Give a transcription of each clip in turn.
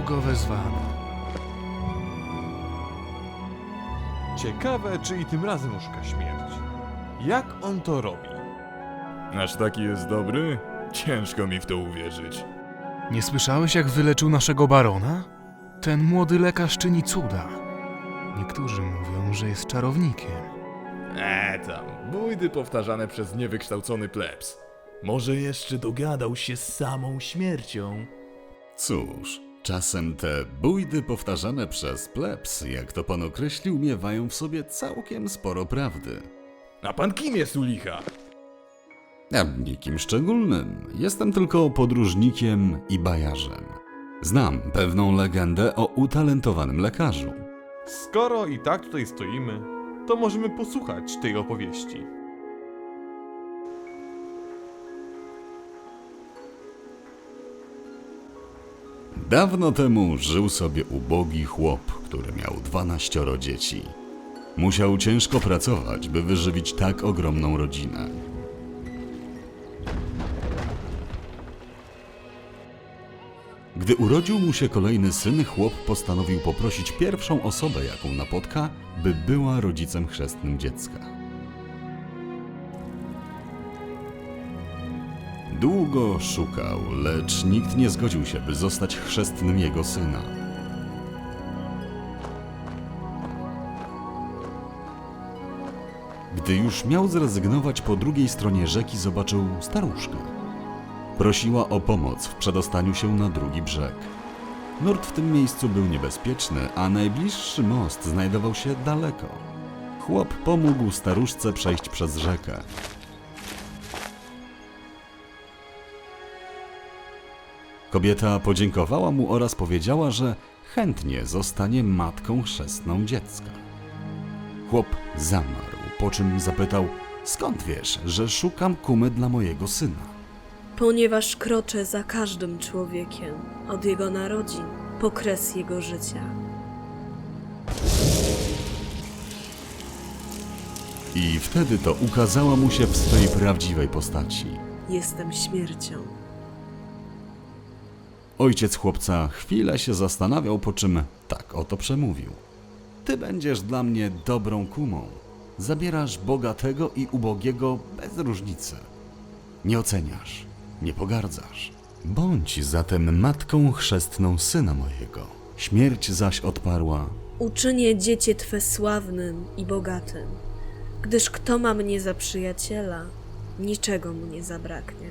go wezwano. Ciekawe, czy i tym razem oszuka śmierć. Jak on to robi? Aż taki jest dobry? Ciężko mi w to uwierzyć. Nie słyszałeś, jak wyleczył naszego barona? Ten młody lekarz czyni cuda. Niektórzy mówią, że jest czarownikiem. Tam, bójdy powtarzane przez niewykształcony plebs. Może jeszcze dogadał się z samą śmiercią. Cóż, czasem te bójdy powtarzane przez plebs, jak to pan określił, miewają w sobie całkiem sporo prawdy. A pan kim jest u licha? Ja nikim szczególnym. Jestem tylko podróżnikiem i bajarzem. Znam pewną legendę o utalentowanym lekarzu. Skoro i tak tutaj stoimy, to możemy posłuchać tej opowieści. Dawno temu żył sobie ubogi chłop, który miał 12 dzieci. Musiał ciężko pracować, by wyżywić tak ogromną rodzinę. Gdy urodził mu się kolejny syn, chłop postanowił poprosić pierwszą osobę, jaką napotka, by była rodzicem chrzestnym dziecka. Długo szukał, lecz nikt nie zgodził się, by zostać chrzestnym jego syna. Gdy już miał zrezygnować, po drugiej stronie rzeki zobaczył staruszkę. Prosiła o pomoc w przedostaniu się na drugi brzeg. Nurt w tym miejscu był niebezpieczny, a najbliższy most znajdował się daleko. Chłop pomógł staruszce przejść przez rzekę. Kobieta podziękowała mu oraz powiedziała, że chętnie zostanie matką chrzestną dziecka. Chłop zamarł, po czym zapytał: skąd wiesz, że szukam kumy dla mojego syna? Ponieważ kroczę za każdym człowiekiem, od jego narodzin po kres jego życia. I wtedy to ukazała mu się w swej prawdziwej postaci. Jestem śmiercią. Ojciec chłopca chwilę się zastanawiał, po czym tak oto przemówił: ty będziesz dla mnie dobrą kumą. Zabierasz bogatego i ubogiego bez różnicy. Nie oceniasz, nie pogardzasz. Bądź zatem matką chrzestną syna mojego. Śmierć zaś odparła: Uczynię dziecię Twe sławnym i bogatym, gdyż kto ma mnie za przyjaciela, niczego mu nie zabraknie.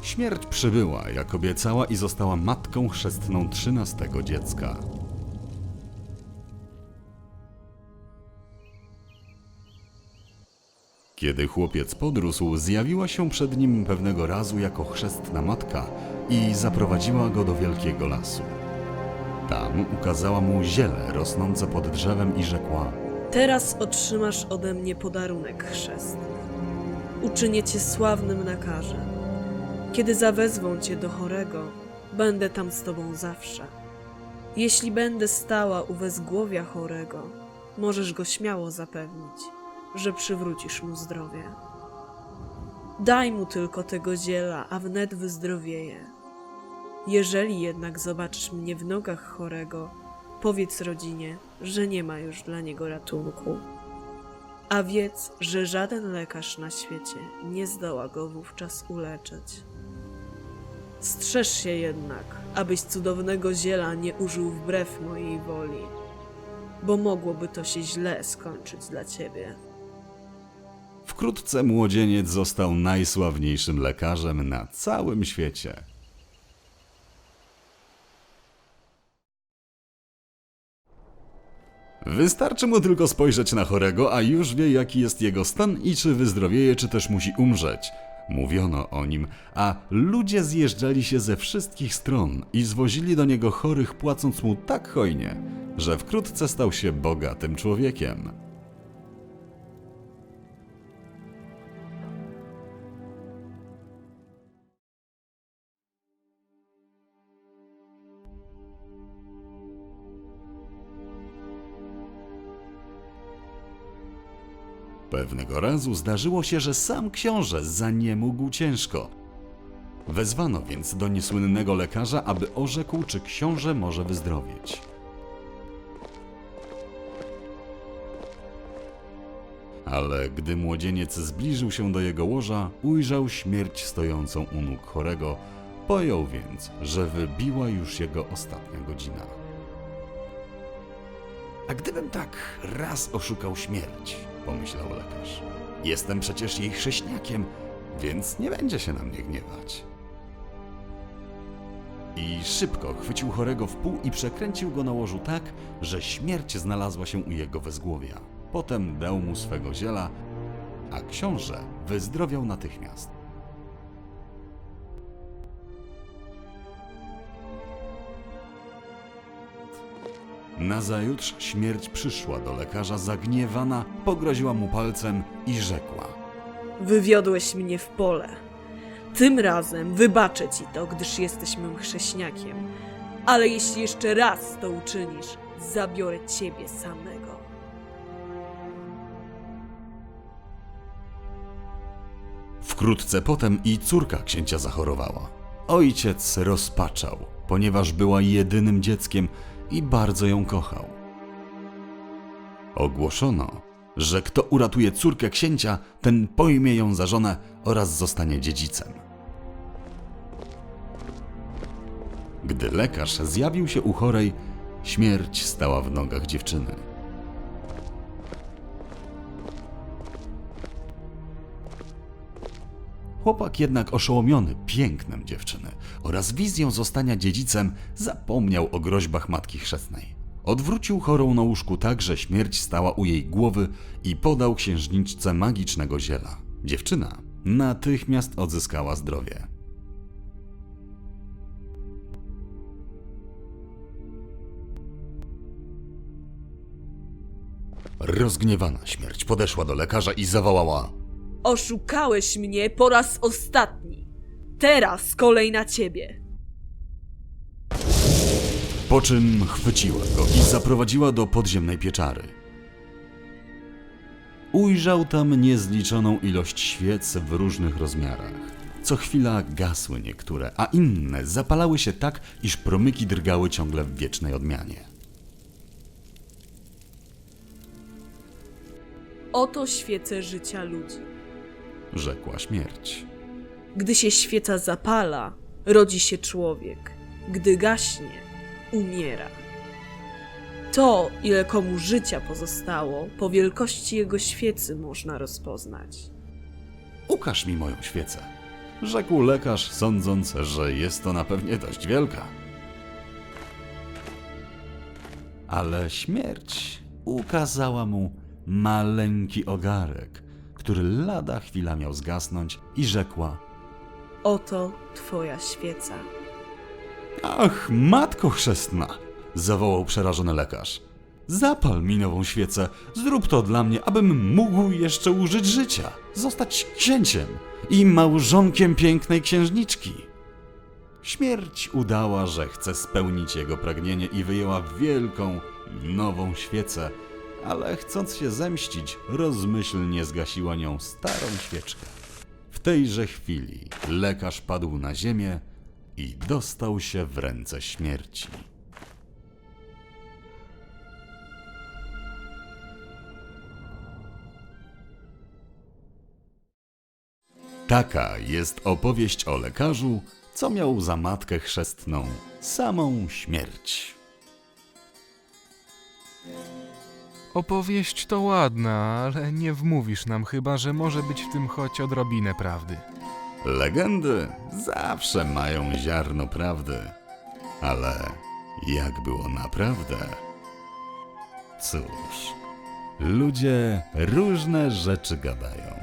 Śmierć przybyła, jak obiecała, i została matką chrzestną 13 dziecka. Kiedy chłopiec podrósł, zjawiła się przed nim pewnego razu jako chrzestna matka i zaprowadziła go do wielkiego lasu. Tam ukazała mu ziele rosnące pod drzewem i rzekła: Teraz otrzymasz ode mnie podarunek chrzestny. Uczynię cię sławnym nakarzem. Kiedy zawezwą cię do chorego, będę tam z tobą zawsze. Jeśli będę stała u wezgłowia chorego, możesz go śmiało zapewnić, że przywrócisz mu zdrowie. Daj mu tylko tego ziela, a wnet wyzdrowieje. Jeżeli jednak zobaczysz mnie w nogach chorego, powiedz rodzinie, że nie ma już dla niego ratunku. A wiedz, że żaden lekarz na świecie nie zdoła go wówczas uleczyć. Strzeż się jednak, abyś cudownego ziela nie użył wbrew mojej woli, bo mogłoby to się źle skończyć dla ciebie. Wkrótce młodzieniec został najsławniejszym lekarzem na całym świecie. Wystarczy mu tylko spojrzeć na chorego, a już wie, jaki jest jego stan i czy wyzdrowieje, czy też musi umrzeć. Mówiono o nim, a ludzie zjeżdżali się ze wszystkich stron i zwozili do niego chorych, płacąc mu tak hojnie, że wkrótce stał się bogatym człowiekiem. Pewnego razu zdarzyło się, że sam książę zaniemógł ciężko. Wezwano więc do niesłynnego lekarza, aby orzekł, czy książę może wyzdrowieć. Ale gdy młodzieniec zbliżył się do jego łoża, ujrzał śmierć stojącą u nóg chorego, pojął więc, że wybiła już jego ostatnia godzina. A gdybym tak raz oszukał śmierć, pomyślał lekarz. Jestem przecież jej chrześniakiem, więc nie będzie się na mnie gniewać. I szybko chwycił chorego w pół i przekręcił go na łożu tak, że śmierć znalazła się u jego wezgłowia. Potem dał mu swego ziela, a książę wyzdrowiał natychmiast. Nazajutrz śmierć przyszła do lekarza zagniewana, pogroziła mu palcem i rzekła: Wywiodłeś mnie w pole. Tym razem wybaczę ci to, gdyż jesteś mym chrześniakiem. Ale jeśli jeszcze raz to uczynisz, zabiorę ciebie samego. Wkrótce potem i córka księcia zachorowała. Ojciec rozpaczał, ponieważ była jedynym dzieckiem i bardzo ją kochał. Ogłoszono, że kto uratuje córkę księcia, ten pojmie ją za żonę oraz zostanie dziedzicem. Gdy lekarz zjawił się u chorej, śmierć stała w nogach dziewczyny. Chłopak jednak oszołomiony pięknem dziewczyny oraz wizją zostania dziedzicem zapomniał o groźbach matki chrzestnej. Odwrócił chorą na łóżku tak, że śmierć stała u jej głowy i podał księżniczce magicznego ziela. Dziewczyna natychmiast odzyskała zdrowie. Rozgniewana śmierć podeszła do lekarza i zawołała: Oszukałeś mnie po raz ostatni. Teraz kolej na ciebie. Po czym chwyciła go i zaprowadziła do podziemnej pieczary. Ujrzał tam niezliczoną ilość świec w różnych rozmiarach. Co chwila gasły niektóre, a inne zapalały się tak, iż promyki drgały ciągle w wiecznej odmianie. Oto świece życia ludzi. Rzekła śmierć. Gdy się świeca zapala, rodzi się człowiek. Gdy gaśnie, umiera. To, ile komu życia pozostało, po wielkości jego świecy można rozpoznać. Ukaż mi moją świecę, rzekł lekarz, sądząc, że jest ona pewnie dość wielka. Ale śmierć ukazała mu maleńki ogarek, który lada chwila miał zgasnąć, i rzekła: Oto twoja świeca. Ach, matko chrzestna! Zawołał przerażony lekarz. Zapal mi nową świecę, zrób to dla mnie, abym mógł jeszcze użyć życia, zostać księciem i małżonkiem pięknej księżniczki. Śmierć udała, że chce spełnić jego pragnienie i wyjęła wielką, nową świecę, ale chcąc się zemścić, rozmyślnie zgasiła nią starą świeczkę. W tejże chwili lekarz padł na ziemię i dostał się w ręce śmierci. Taka jest opowieść o lekarzu, co miał za matkę chrzestną samą śmierć. Opowieść to ładna, ale nie wmówisz nam chyba, że może być w tym choć odrobinę prawdy. Legendy zawsze mają ziarno prawdy, ale jak było naprawdę? Cóż, ludzie różne rzeczy gadają.